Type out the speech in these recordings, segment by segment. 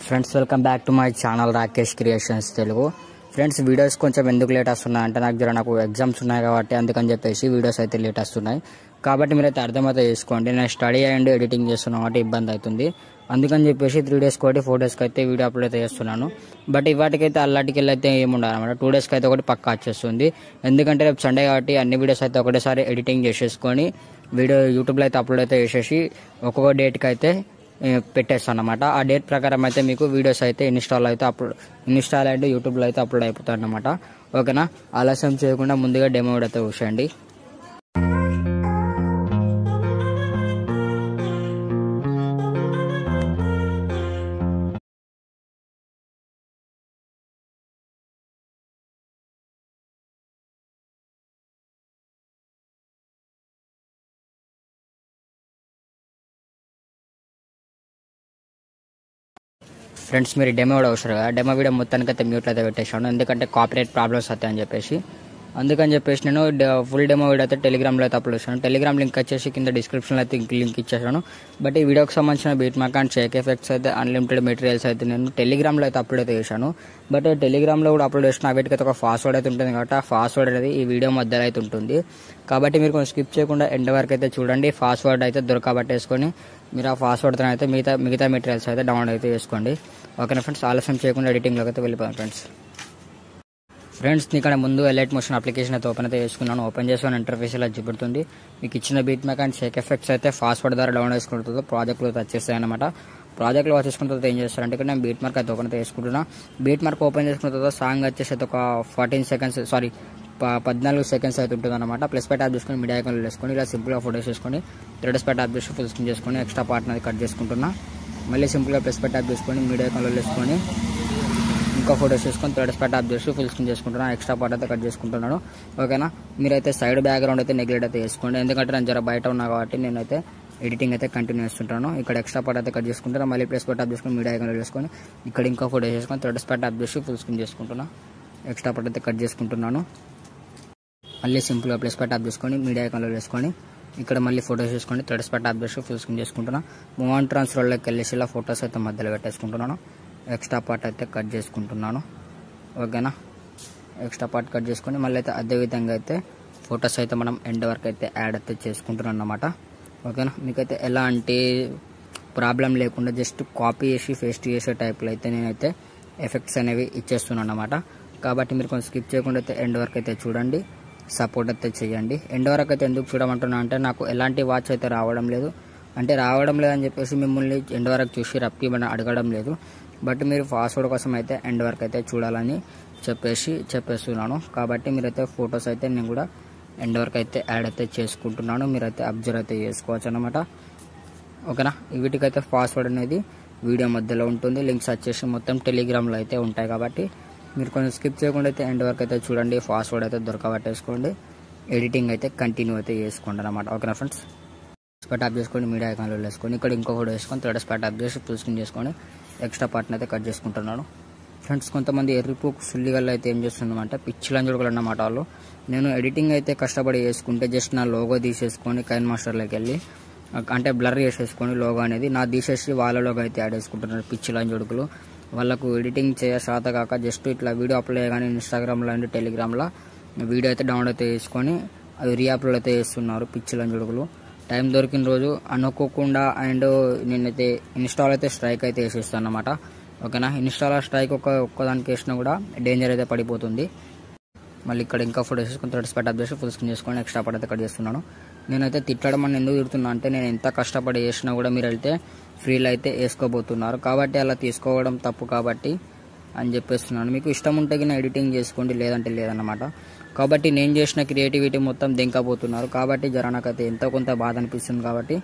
Friends welcome back to my channel Rakesh creations Telugu. Friends videos కొంచెం ఎందుకు late వస్తున్నాయి అంటే నాకు ఎగ్జామ్స్ ఉన్నాయి కాబట్టి అందుకని చెప్పేసి వీడియోస్ అయితే లేట్ వస్తున్నాయి. కాబట్టి మీరైతే అర్థమైతే చేసుకోండి, నేను స్టడీ అండ్ ఎడిటింగ్ చేస్తున్నాను కాబట్టి ఇబ్బంది అవుతుంది. అందుకని చెప్పేసి 3 డేస్కి ఒకటి 4 డేస్కి అయితే వీడియో అప్లోడ్ అయితే చేస్తున్నాను. బట్ ఇవాటికైతే అల్లాటికి అయితే ఏముండాలి అనమాట. 2 డేస్కి అయితే ఒకటి పక్కా వచ్చేస్తుంది. ఎందుకంటే రేపు సండే కాబట్టి అన్ని వీడియోస్ అయితే ఒకటేసారి ఎడిటింగ్ చేసేసుకొని వీడియో యూట్యూబ్లో అయితే అప్లోడ్ అయితే చేసేసి ఒక్కొక్క డేట్కి అయితే పెట్టేస్తాను అనమాట. ఆ డేట్ ప్రకారం అయితే మీకు వీడియోస్ అయితే ఇన్స్టాల్ అయితే యూట్యూబ్లో అయితే అప్లోడ్ అయిపోతాయి అనమాట. ఓకేనా, ఆలస్యం చేయకుండా ముందుగా డెమో అయితే చూసేయండి. ఫ్రెండ్స్ మీరు డెమో కూడా అవసరం కదా, డెమో వీడియో మొత్తానికి అయితే మ్యూట్లో అయితే పెట్టేసాను. ఎందుకంటే కాపీరైట్ ప్రాబ్లమ్స్ వస్తాయని చెప్పేసి నేను ఫుల్ డెమో వీడియో అయితే టెలిగ్రామ్లో అయితే అప్లోడ్ చేశాను. టెలిగ్రామ్ లింక్ వచ్చేసి కింద డిస్క్రిప్షన్లో అయితే లింక్ ఇచ్చేసాను. బట్ ఈ వీడియోకి సంబంధించిన beat mark and shake effects అయితే అన్లిమిటెడ్ మెటీరియల్స్ అయితే నేను టెలిగ్రామ్లో అయితే అప్లోడ్ అయితే చేశాను. బట్ టెలిగ్రామ్లో కూడా అప్లోడ్ చేసిన వీటికైతే ఒక పాస్వర్డ్ అయితే ఉంటుంది కాబట్టి ఆ పాస్వర్డ్ అనేది ఈ వీడియో మధ్యలో అయితే ఉంటుంది. కాబట్టి మీరు కొంచెం స్కిప్ చేయకుండా ఎండ్ వరకు అయితే చూడండి. పాస్వర్డ్ అయితే దొరకబట్టేసుకొని మీరు ఆ పాస్వర్డ్తో అయితే మిగతా మెటీరియల్స్ అయితే డౌన్లోడ్ అయితే చేసుకోండి. ఓకేనా ఫ్రెండ్స్, ఆలస్యం చేయకుండా ఎడిటింగ్లోకి అయితే వెళ్ళిపోయాను. ఫ్రెండ్స్ ఇక్కడ ముందు ఎలైట్ మోషన్ అప్లికేషన్ అయితే ఓపెన్ అయితే చేసుకున్నాను. ఓపెన్ చేసుకుని ఇంటర్ఫేస్ ఇలా చూపుతుంది. మీకు ఇచ్చిన బీట్ మ్యాక్ అండ్ షేక్ ఎఫెక్ట్స్ అయితే పాస్వర్డ్ ద్వారా డౌన్లోడ్ చేసుకుంటుందో ప్రాజెక్ట్లో వచ్చేస్తాయి అనమాట. ప్రాజెక్ట్లో వచ్చేసుకున్న తర్వాత ఏం చేస్తారంటే ఇక్కడ నేను బీట్ మార్క్ అయితే ఓపెన్ అయితే చేసుకుంటున్నా. బీట్ మార్క్ ఓపెన్ చేసుకున్న తర్వాత సాంగ్ వచ్చేసి అయితే ఒక 14 సెకండ్స్ అయితే ఉంటుంది అనమాట. ప్లస్ పై ట్యాప్ చేసుకుని మీడియా ఐకాన్లో వేసుకొని ఇలా సింపుల్గా ఫోటోస్ చేసుకొని థ్రెడ్స్ పై ట్యాప్ చేసి ఫుల్ స్క్రీన్ చేసుకొని ఎక్స్ట్రా పార్ట్ అనేది కట్ చేసుకుంటున్నా. మళ్ళీ సింపుల్గా ప్లస్ పై ట్యాప్ చేసుకొని మీడియా ఐకాన్లో వేసుకొని ఇంకా ఫోటోస్ చేసుకొని థ్రెడ్స్ పై ట్యాప్ చేసి ఫుల్ స్క్రీన్ చేసుకుంటున్నాను. ఎక్స్ట్రా పార్ట్ అయితే కట్ చేసుకుంటున్నాను. ఓకేనా, మీరైతే సైడ్ బ్యాక్గ్రౌండ్ అయితే నెగ్లెక్ట్ అయితే వేసుకోండి. ఎందుకంటే నేను జర బయట ఉన్నా కాబట్టి నేనైతే ఎడిటింగ్ అయితే కంటిన్యూ చేస్తుంటాను. ఇక్కడ ఎక్స్ట్రా పార్ట్ అయితే కట్ చేసుకుంటాను. మళ్ళీ ప్లస్ పై ట్యాప్ చేసుకొని మీడియా ఐకాన్లో వేసుకొని ఇక్కడ ఇంకా ఫోటోస్ చేసుకొని థ్రెడ్స్ పై ట్యాప్ చేసి ఫుల్ స్క్రీన్ చేసుకుంటున్నాను. ఎక్స్ట్రా పార్ట్ అయితే కట్ చేసుకుంటున్నాను. మళ్ళీ సింపుల్గా ప్లస్ పై ట్యాప్ చేసుకొని మీడియా ఐకాన్లో వేసుకొని ఇక్కడ మళ్ళీ ఫోటోస్ చేసుకొని థ్రెడ్స్ పై ట్యాప్ చేసి ఫుల్ స్క్రీన్ చేసుకుంటున్నా. మూవ్ ఆన్ ట్రాన్స్ఫర్లోకి వెళ్ళేసి ఇలా ఫోటోస్ అయితే మధ్యలో పెట్టేసుకుంటున్నాను. ఎక్స్ట్రా పార్ట్ అయితే కట్ చేసుకుంటున్నాను. ఓకేనా, ఎక్స్ట్రా పార్ట్ కట్ చేసుకొని మళ్ళీ అయితే అదేవిధంగా అయితే ఫొటోస్ అయితే మనం ఎండ్ వరకు అయితే యాడ్ అయితే చేసుకుంటున్నాం అన్నమాట. ఓకేనా, మీకైతే ఎలాంటి ప్రాబ్లం లేకుండా జస్ట్ కాపీ చేసి పేస్ట్ చేసే టైప్లో అయితే నేనైతే ఎఫెక్ట్స్ అనేవి ఇచ్చేస్తున్నాను అన్నమాట. కాబట్టి మీరు కొంచెం స్కిప్ చేయకుండా అయితే ఎండ్ వరకు అయితే చూడండి, సపోర్ట్ అయితే చేయండి. ఎండ్ వరకు అయితే ఎందుకు చూడమంటున్నా అంటే నాకు ఎలాంటి వాచ్ అయితే రావడం లేదని చెప్పేసి మిమ్మల్ని ఎండ్ వరకు చూసి రప్పిమని అడగడం లేదు. బట్ మీరు పాస్వర్డ్ కోసం అయితే ఎండ్ వరకు అయితే చూడాలని చెప్పేస్తున్నాను. కాబట్టి మీరైతే ఫొటోస్ అయితే నేను కూడా ఎండ్ వరకు అయితే యాడ్ అయితే చేసుకుంటున్నాను. మీరైతే అబ్జర్వ్ అయితే చేసుకోవచ్చు అనమాట. ఓకేనా, వీటికైతే పాస్వర్డ్ అనేది వీడియో మధ్యలో ఉంటుంది. లింక్స్ వచ్చేసి మొత్తం టెలిగ్రామ్లో అయితే ఉంటాయి. కాబట్టి మీరు కొంచెం స్కిప్ చేయకుండా అయితే ఎండ్ వరకు అయితే చూడండి. పాస్వర్డ్ అయితే దొరకబట్టేసుకోండి. ఎడిటింగ్ అయితే కంటిన్యూ అయితే చేసుకోండి అనమాట. ఓకేనా ఫ్రెండ్స్, ట్యాప్ చేసుకొని మీడియా ఐకాన్లో వేసుకొని ఇక్కడ ఇంకో ఫోటో వేసుకొని థ్రెడ్స్ పై ట్యాప్ చేసి ఫుల్ స్క్రీన్ చేసుకొని ఎక్స్ట్రా పార్ట్ని అయితే కట్ చేసుకుంటున్నాను. ఫ్రెండ్స్ కొంతమంది ఎర్రిపోకు సుల్లిగల్లో అయితే ఏం చేస్తున్నామంటే పిచ్చిలని చూడగలరు అన్నమాట. వాళ్ళు నేను ఎడిటింగ్ అయితే కష్టపడి చేసుకుంటే జస్ట్ నా లోగో తీసేసుకొని కైన్ మాస్టర్లోకి వెళ్ళి అంటే బ్లర్ చేసేసుకొని లోగో అనేది నా తీసేసి వాళ్ళ లోగో అయితే యాడ్ చేసుకుంటున్నారు. పిచ్చిలని చూడుకులు వాళ్ళకు ఎడిటింగ్ చేత కాక జస్ట్ ఇట్లా వీడియో అప్లోడ్ చేయగానే ఇన్స్టాగ్రామ్లో అండ్ టెలిగ్రామ్లో వీడియో అయితే డౌన్లోడ్ అయితే చేసుకొని అవి రీఅప్లోడ్ అయితే చేస్తున్నారు. పిచ్చిలని చూడుకులు టైం దొరికిన రోజు అనుకోకుండా అండ్ నేనైతే ఇన్స్టాల్ అయితే స్ట్రైక్ అయితే వేసేస్తాను అన్నమాట. ఓకేనా, ఇన్స్టాల్ స్ట్రైక్ ఒక్కదానికి వేసినా కూడా డేంజర్ అయితే పడిపోతుంది. మళ్ళీ ఇక్కడ ఇంకా ఫోటో వేసుకొని థ్రెడ్స్ పై ట్యాప్ చేసి ఫుల్ స్క్రీన్ చేసుకొని ఎక్స్ట్రా పార్ట్ అయితే కట్ చేస్తున్నాను. నేనైతే తిట్టడం అని ఎందుకు తిడుతున్నా అంటే నేను ఎంత కష్టపడి చేసినా కూడా మీరు అయితే ఫ్రీలో అయితే వేసుకోబోతున్నారు. కాబట్టి అలా తీసుకోవడం తప్పు కాబట్టి అని చెప్పేస్తున్నాను. మీకు ఇష్టం ఉంటే కింద ఎడిటింగ్ చేసుకోండి, లేదంటే లేదన్నమాట. కాబట్టి నేను చేసిన క్రియేటివిటీ మొత్తం దింకబోతున్నారు. కాబట్టి జర నాకైతే ఎంతో కొంత బాధ అనిపిస్తుంది. కాబట్టి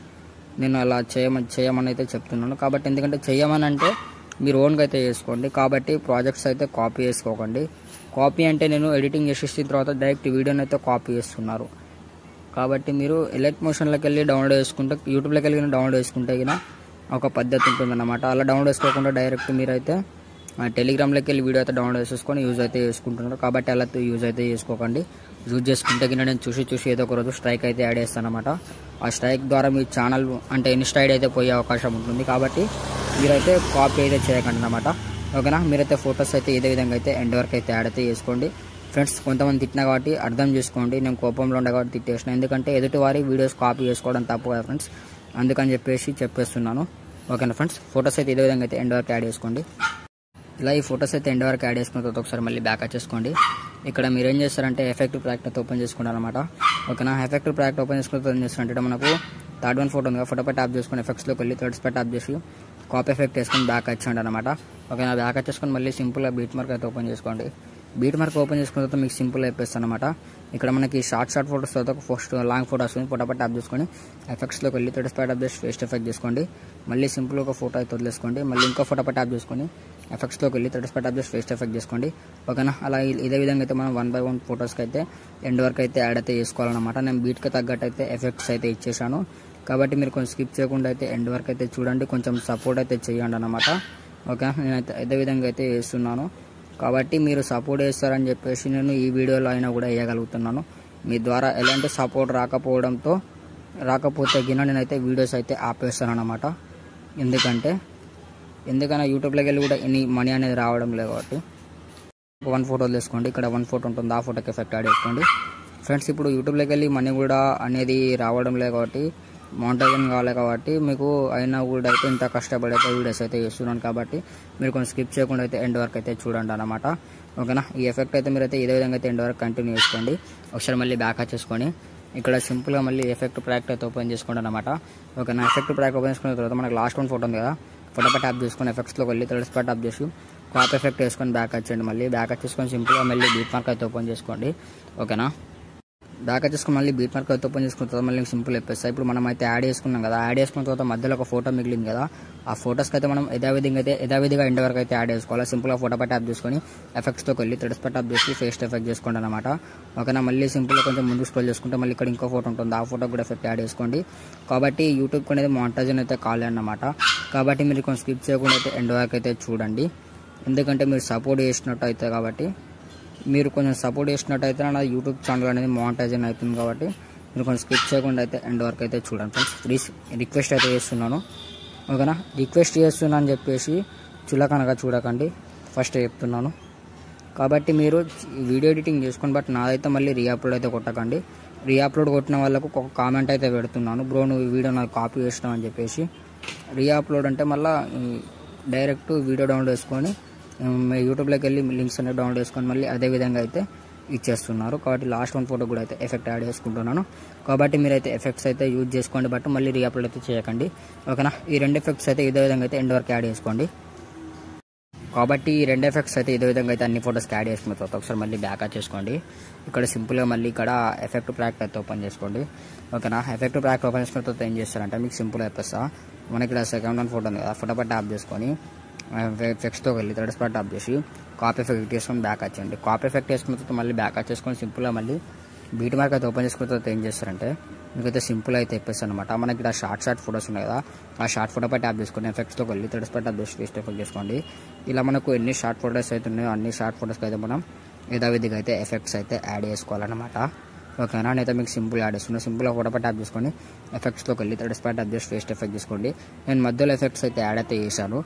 నేను అలా చేయమని అయితే చెప్తున్నాను. కాబట్టి ఎందుకంటే చేయమని అంటే మీరు ఓన్గా అయితే చేసుకోండి. కాబట్టి ప్రాజెక్ట్స్ అయితే కాపీ చేసుకోకండి. కాపీ అంటే నేను ఎడిటింగ్ చేసేసిన తర్వాత డైరెక్ట్ వీడియోని అయితే కాపీ చేస్తున్నారు. కాబట్టి మీరు ఎలైట్ మోషన్లోకి వెళ్ళి డౌన్లోడ్ చేసుకుంటే యూట్యూబ్లోకి వెళ్ళి డౌన్లోడ్ చేసుకుంటే కినా ఒక పద్ధతి ఉంటుందన్నమాట. అలా డౌన్లోడ్ చేసుకోకుండా డైరెక్ట్ మీరైతే మన టెలిగ్రామ్లోకి వెళ్ళి వీడియో అయితే డౌన్లోడ్ చేసుకొని యూజ్ అయితే చేసుకుంటున్నారు. కాబట్టి అలా యూజ్ అయితే చేసుకోకండి. యూజ్ చేసుకుంటే కింద నేను చూసి ఏదో ఒక రోజు స్ట్రైక్ అయితే యాడ్ చేస్తాను అనమాట. ఆ స్ట్రైక్ ద్వారా మీ ఛానల్ అంటే ఇన్స్టా ఐడి అయితే పోయే అవకాశం ఉంటుంది. కాబట్టి మీరైతే కాపీ అయితే చేయకండి అనమాట. ఓకేనా, మీరైతే ఫొటోస్ అయితే ఇదే విధంగా అయితే ఎండ్ వరకు అయితే యాడ్ అయితే చేసుకోండి. ఫ్రెండ్స్, కొంతమంది తిట్టినా కాబట్టి అర్థం చేసుకోండి. నేను కోపంలో ఉండే కాబట్టి తిట్టేసిన, ఎందుకంటే ఎదుటివారి వీడియోస్ కాపీ చేసుకోవడం తప్పు కదా ఫ్రెండ్స్, అందుకని చెప్పేస్తున్నాను. ఓకేనా ఫ్రెండ్స్, ఫొటోస్ అయితే ఇదే విధంగా అయితే ఎండ్ వరకు యాడ్ చేసుకోండి. ఇలా ఈ ఫొటోస్ అయితే ఎండ్ వరకు యాడ్ చేసుకున్న తర్వాత ఒకసారి మళ్ళీ బ్యాక్ చేసుకోండి. ఇక్కడ మీరు ఏం చేస్తారంటే ఎఫెక్టివ్ ప్రాజెక్ట్ అయితే ఓపెన్ చేసుకుంటారు అనమాట. ఓకేనా, ఎఫెక్టివ్ ప్రాజెక్ట్ ఓపెన్ చేసుకున్న తర్వాత ఏం చేస్తారంటే మనకు థర్డ్ వన్ ఫోటో ఉంది కదా, ఫోటో పై ట్యాప్ చేసుకుని ఎఫెక్ట్స్లోకి వెళ్ళి థర్డ్స్ పై ట్యాప్ చేసి కాపీ ఎఫెక్ట్ వేసుకొని బ్యాక్ వచ్చేయండి అనమాట. ఓకేనా, బ్యాక్ వచ్చేసుకొని మళ్ళీ సింపుల్గా బీట్ మార్క్ అయితే ఓపెన్ చేసుకోండి. బీట్ మార్క్ ఓపెన్ చేసుకున్న తర్వాత మీకు సింపుల్ అయిపోతుంది అనమాట. ఇక్కడ మనకి షార్ట్ ఫోటోస్ తర్వాత ఫస్ట్ లాంగ్ ఫోటో వస్తుంది. ఫోటో పై ట్యాప్ చేసుకొని ఎఫెక్ట్స్లోకి వెళ్ళి థర్డ్స్ పై ట్యాప్ చేసి ఫేస్ట్ ఎఫెక్ట్ చేసుకోండి. మళ్ళీ సింపుల్ ఒక ఫోటో అయితే వదిలేసుకోండి. మళ్ళీ ఇంకో ఫోటో పై ట్యాప్ చేసుకొని ఎఫెక్ట్స్లోకి వెళ్ళి థర్డ్స్ పై ట్యాప్ చేసి ఫేస్ట్ ఎఫెక్ట్ చేసుకోండి. ఓకేనా, అలా ఇదే విధంగా అయితే మనం 1 by 1 ఫోటోస్కి అయితే ఎండ్ వరకు అయితే యాడ్ అయితే చేసుకోవాలన్నమాట. నేను బీట్కి తగ్గట్టు అయితే ఎఫెక్ట్స్ అయితే ఇచ్చేసాను. కాబట్టి మీరు కొంచెం స్కిప్ చేయకుండా అయితే ఎండ్ వరకు అయితే చూడండి, కొంచెం సపోర్ట్ అయితే చేయండి అన్నమాట. ఓకే, నేనైతే అదే విధంగా అయితే వేస్తున్నాను. కాబట్టి మీరు సపోర్ట్ చేస్తారని చెప్పేసి నేను ఈ వీడియోలో అయినా కూడా వేయగలుగుతున్నాను. మీ ద్వారా ఎలాంటి సపోర్ట్ రాకపోతే గిన నేనైతే వీడియోస్ అయితే ఆపేస్తాను అన్నమాట. ఎందుకన్నా యూట్యూబ్లోకి వెళ్ళి కూడా ఎన్ని మనీ అనేది రావడం లేదు. కాబట్టి 1 ఫోటో తీసుకోండి. ఇక్కడ 1 ఫోటో ఉంటుంది, ఆ ఫోటోకి ఎఫెక్ట్ యాడ్ చేసుకోండి. ఫ్రెండ్స్, ఇప్పుడు యూట్యూబ్లోకి వెళ్ళి మనీ కూడా అనేది రావడం లేదు కాబట్టి, మానిటైజేషన్ కావాలి కాబట్టి మీకు అయినా కూడా అయితే ఇంత కష్టపడి అయితే వీడియోస్ అయితే చేస్తున్నాను. కాబట్టి మీరు కొంచెం స్కిప్ చేయకుండా అయితే ఎండ్ వరకు అయితే చూడండి అన్నమాట. ఓకేనా, ఈ ఎఫెక్ట్ అయితే మీరైతే ఇదే విధంగా అయితే ఎండ్ వరకు కంటిన్యూ చేసుకోండి. ఒకసారి మళ్ళీ బ్యాక్ వచ్చేసుకొని ఇక్కడ సింపుల్గా మళ్ళీ ఎఫెక్ట్ ప్రాజెక్ట్ అయితే ఓపెన్ చేసుకోండి అనమాట. ఓకేనా, ఎఫెక్ట్ ప్రాజెక్ట్ ఓపెన్ చేసుకున్న తర్వాత మనకు లాస్ట్ 1 ఫోటో ఉంది కదా, ఫోటో పై ట్యాప్ చేసుకొని ఎఫెక్ట్స్లోకి వెళ్ళి థర్డ్స్ పై ట్యాప్ చేసి కాపీ ఎఫెక్ట్ వేసుకొని బ్యాక్ వచ్చేయండి. మళ్ళీ బ్యాక్ వచ్చేసుకొని సింపుల్గా మళ్ళీ బీట్ మార్క్ అయితే ఓపెన్ చేసుకోండి. ఓకేనా, బ్యాక్ వచ్చేసుకొని మళ్ళీ బీట్ మార్క్ అయితే ఓపెన్ చేసుకున్న తర్వాత మళ్ళీ సింపుల్ అయిపోతాయి. ఇప్పుడు మనం అయితే యాడ్ చేసుకున్నాం కదా, యాడ్ చేసుకున్న తర్వాత మధ్యలో ఒక ఫోటో మిగిలింది కదా, ఆ ఫోటోస్కి అయితే మనం యథావిధిగా ఎండ్ వరకు అయితే యాడ్ చేసుకోవాలి. సింపుల్గా ఫోటో పై ట్యాప్ చేసుకొని ఎఫెక్ట్స్లోకి వెళ్ళి థర్డ్స్ పై ట్యాప్ చేసి ఫేస్ట్ ఎఫెక్ట్ చేసుకోండి అనమాట. ఓకేనా, మళ్ళీ సింపుల్గా కొంచెం ముందుకు స్క్రోల్ చేసుకుంటే మళ్ళీ ఇక్కడ ఇంకో ఫోటో ఉంటుంది, ఆ ఫోటో కూడా ఎఫెక్ట్ యాడ్ చేసుకోండి. కాబట్టి యూట్యూబ్కి అనేది మానిటైజేషన్ అయితే కాలే అన్నమాట. కాబట్టి మీరు కొంచెం స్కిప్ చేయకుండా అయితే ఎండ్ వరకు అయితే చూడండి, ఎందుకంటే మీరు సపోర్ట్ చేసినట్టు అయితే. కాబట్టి మీరు కొంచెం సపోర్ట్ చేసినట్టయితే నా యూట్యూబ్ ఛానల్ అనేది మానిటైజేషన్ అవుతుంది. కాబట్టి మీరు కొంచెం స్కిప్ చేయకుండా అయితే ఎండ్ వరకు అయితే చూడండి ఫ్రెండ్స్. ప్లీజ్ రిక్వెస్ట్ అయితే చేస్తున్నాను. ఓకేనా, రిక్వెస్ట్ చేస్తున్నాను అని చెప్పేసి చులకనగా చూడకండి, ఫస్ట్ చెప్తున్నాను. కాబట్టి మీరు వీడియో ఎడిటింగ్ చేసుకోండి, బట్ నాదైతే మళ్ళీ రీఅప్లోడ్ అయితే కొట్టకండి. రీఅప్లోడ్ కొట్టిన వాళ్ళకు ఒక కామెంట్ అయితే పెడుతున్నాను, బ్రో నువ్వు ఈ వీడియో నాకు కాపీ చేసినావు అని చెప్పేసి. రీఅప్లోడ్ అంటే మళ్ళీ డైరెక్ట్ వీడియో డౌన్లోడ్ చేసుకొని యూట్యూబ్లోకి వెళ్ళి లింక్స్ అనేవి డౌన్లోడ్ చేసుకొని మళ్ళీ అదే విధంగా అయితే ఇచ్చేస్తున్నారు. కాబట్టి లాస్ట్ 1 ఫోటో కూడా అయితే ఎఫెక్ట్ యాడ్ చేసుకుంటున్నాను. కాబట్టి మీరైతే ఎఫెక్ట్స్ అయితే యూజ్ చేసుకోండి, బట్ మళ్ళీ రీఅప్లోడ్ అయితే చేయకండి. ఓకేనా, ఈ 2 ఎఫెక్ట్స్ అయితే ఇదే విధంగా అయితే ఎండ్ వరకు యాడ్ చేసుకోండి. కాబట్టి ఈ 2 ఎఫెక్ట్స్ అయితే ఇదే విధంగా అయితే అన్ని ఫోటోస్కి యాడ్ చేసుకున్న తర్వాత ఒకసారి మళ్ళీ బ్యాక్ చేసుకోండి. ఇక్కడ సింపుల్గా మళ్ళీ ఇక్కడ ఎఫెక్ట్ ప్రాజెక్ట్ అయితే ఓపెన్ చేసుకోండి. ఓకేనా, ఎఫెక్ట్ ప్రాజెక్ట్ ఓపెన్ చేసుకున్న తర్వాత ఏం చేస్తారంటే మీకు సింపుల్ అయిపోతా, మనకి ఇక్కడ సెకండ్ 1 ఫోటో ఉంది కదా, ఫోటో పై ట్యాప్ చేసుకొని ఎఫెక్ట్స్తో వెళ్ళి థర్డ్స్ పై ట్యాప్ చేసి కాపీ ఎఫెక్ట్ వేసుకొని బ్యాక్ వచ్చేయండి. కాపీ ఎఫెక్ట్ వేసుకున్న తర్వాత మళ్ళీ బ్యాక్ వచ్చేసుకొని సింపుల్గా మళ్ళీ బీట్ మార్క్ అయితే ఓపెన్ చేసుకున్న తర్వాత ఏం చేస్తారంటే మీకైతే సింపుల్ అయితే ఇప్పేస్తాను అనమాట. మనకి ఇక్కడ షార్ట్ ఫోటోస్ ఉన్నాయి కదా, ఆ షార్ట్ ఫోటో పై ట్యాప్ చేసుకొని ఎఫెక్ట్స్తో వెళ్ళి థర్డ్స్ పై ట్యాప్ చేసి ఫేస్ట్ ఎఫెక్ట్ చేసుకోండి. ఇలా మనకు ఎన్ని షార్ట్ ఫోటోస్ అయితే ఉన్నాయో అన్ని షార్ట్ ఫోటోస్కి అయితే మనం యథావిధిగా అయితే ఎఫెక్ట్స్ అయితే యాడ్ చేసుకోవాలన్నమాట. ఓకేనా, నేనైతే మీకు సింపుల్ యాడ్ చేస్తున్నాను. సింపుల్గా ఫోటో పై ట్యాప్ చేసుకొని ఎఫెక్ట్స్లోకి వెళ్ళి థర్డ్స్ పై ట్యాప్ చేసి ఫేస్ట్ ఎఫెక్ట్ చేసుకోండి. నేను మధ్యలో ఎఫెక్ట్స్ అయితే యాడ్ అయితే చేశాను,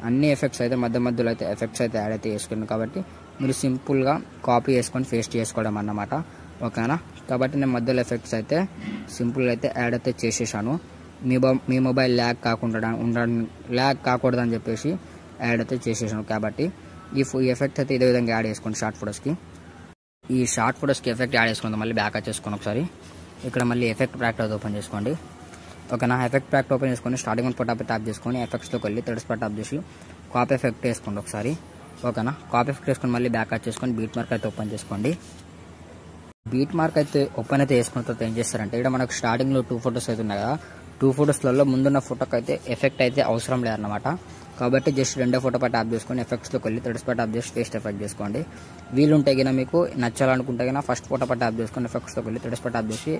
అన్ని ఎఫెక్ట్స్ అయితే మధ్యలో అయితే ఎఫెక్ట్స్ అయితే యాడ్ అయితే చేసుకున్నాను. కాబట్టి మీరు సింపుల్గా కాపీ చేసుకొని ఫేస్ట్ చేసుకోవడం అన్నమాట. ఓకేనా, కాబట్టి నేను మధ్యలో ఎఫెక్ట్స్ అయితే సింపుల్గా అయితే యాడ్ అయితే చేసేసాను. మీ మొబైల్ ల్యాగ్ కాకూడదని చెప్పేసి యాడ్ అయితే చేసేసాను. కాబట్టి ఈ ఎఫెక్ట్ అయితే ఇదే విధంగా యాడ్ చేసుకోండి షార్ట్ ఫోటోస్కి. ఈ షార్ట్ ఫోటోస్కి ఎఫెక్ట్ యాడ్ చేసుకుందాం. మళ్ళీ బ్యాక్ వచ్చేసుకొని ఒకసారి ఇక్కడ మళ్ళీ ఎఫెక్ట్ ప్రాజెక్ట్ ఓపెన్ చేసుకోండి. ఓకేనా, ఎఫెక్ట్ ప్రాజెక్ట్ ఓపెన్ చేసుకొని స్టార్టింగ్ ఫోటో పై ట్యాప్ చేసుకొని ఎఫెక్ట్స్లోకి వెళ్ళి థర్డ్స్ పై ట్యాప్ చేసి కాపీ ఎఫెక్ట్ వేసుకోండి ఒకసారి. ఓకేనా, కాపీ ఎఫెక్ట్ వేసుకొని మళ్ళీ బ్యాక్ వచ్చేసుకొని బీట్ మార్క్ అయితే ఓపెన్ చేసుకోండి. బీట్ మార్క్ అయితే ఓపెన్ అయితే వేసుకున్న తర్వాత ఏం చేస్తారంటే ఇక్కడ మనకు స్టార్టింగ్లో 2 ఫోటోస్ అయితే ఉన్నాయి కదా, 2 ఫోటోస్లలో ముందున్న ఫోటోకి అయితే ఎఫెక్ట్ అయితే అవసరం లేదన్నమాట. కాబట్టి జస్ట్ 2 ఫోటో పై ట్యాప్ చేసుకొని ఎఫెక్ట్స్లోకి వెళ్ళి థర్డ్స్ పై ట్యాప్ చేసి ఫేస్ట్ ఎఫెక్ట్ చేసుకోండి. వీలుంటే గిన మీకు నచ్చాలనుకుంటే గిన ఫస్ట్ ఫోటో పై ట్యాప్ చేసుకొని ఎఫెక్ట్స్లోకి వెళ్ళి థర్డ్స్ పై ట్యాప్ చేసి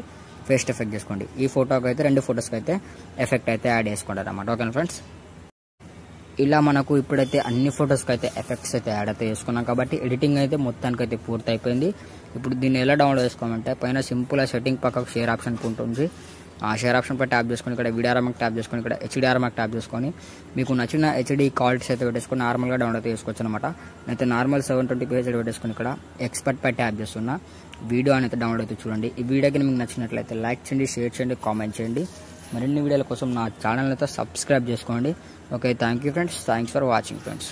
ఫేస్ట్ ఎఫెక్ట్ చేసుకోండి. ఈ ఫోటోకి అయితే 2 ఫోటోస్కి అయితే ఎఫెక్ట్ అయితే యాడ్ చేసుకోండి అన్నమాట. ఓకేనా ఫ్రెండ్స్, ఇలా మనకు ఇప్పుడైతే అన్ని ఫొటోస్కి అయితే ఎఫెక్ట్స్ అయితే యాడ్ అయితే చేసుకున్నాం కాబట్టి ఎడిటింగ్ అయితే మొత్తానికి అయితే పూర్తి అయిపోయింది. ఇప్పుడు దీన్ని ఎలా డౌన్లోడ్ చేసుకోమంటే పైన సింపుల్గా సెట్టింగ్ పక్కకు షేర్ ఆప్షన్ ఉంటుంది. ఆ షేర్ ఆప్షన్ పై ట్యాప్ చేసుకొని ఇక్కడ వీడియోఆర్ఎంకి ట్యాప్ చేసుకొని ఇక్కడ హెచ్డిఆర్ఎంకి ట్యాప్ చేసుకొని మీకు నచ్చిన హెచ్డి క్వాలిటీస్ అయితే పెట్టేసుకొని నార్మల్గా డౌన్లోడ్ చేసుకోవచ్చు అనమాట. నేనైతే నార్మల్ 720p హెచ్డి పెట్టేసుకొని ఇక్కడ ఎక్స్పర్ట్ పై ట్యాప్ చేస్తున్నా. వీడియో అనేది డౌన్లోడ్ అయితే చూడండి. ఈ వీడియోకి మీకు నచ్చినట్లయితే లైక్ చేయండి, షేర్ చేయండి, కామెంట్ చేయండి. మరిన్ని వీడియోల కోసం నా ఛానల్ అయితే సబ్స్క్రైబ్ చేసుకోండి. Okay, thank you friends. Thanks for watching friends.